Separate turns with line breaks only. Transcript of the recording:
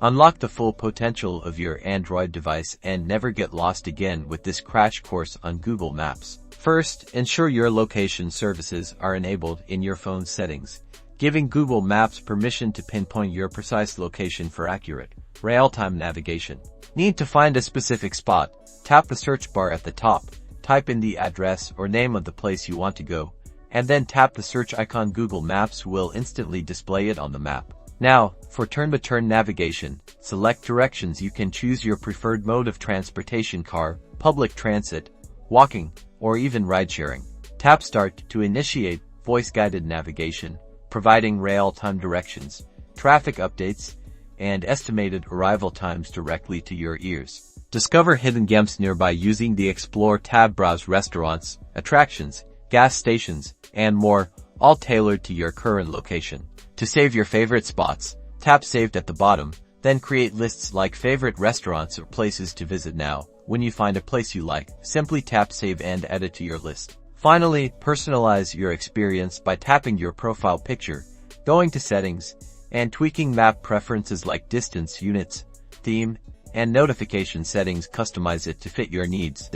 Unlock the full potential of your Android device and never get lost again with this crash course on Google Maps. First, ensure your location services are enabled in your phone's settings, giving Google Maps permission to pinpoint your precise location for accurate, real-time navigation. Need to find a specific spot? Tap the search bar at the top, type in the address or name of the place you want to go, and then tap the search icon. Google Maps will instantly display it on the map. Now, for turn-by-turn navigation, select directions. You can choose your preferred mode of transportation: car, public transit, walking, or even ride-sharing. Tap Start to initiate voice-guided navigation, providing real-time directions, traffic updates, and estimated arrival times directly to your ears. Discover hidden gems nearby using the Explore tab. Browse restaurants, attractions, gas stations, and more, all tailored to your current location. To save your favorite spots, tap Saved at the bottom, then create lists like favorite restaurants or places to visit now. When you find a place you like, simply tap Save and add it to your list. Finally, personalize your experience by tapping your profile picture, going to Settings, and tweaking map preferences like distance, units, theme, and notification settings. Customize it to fit your needs.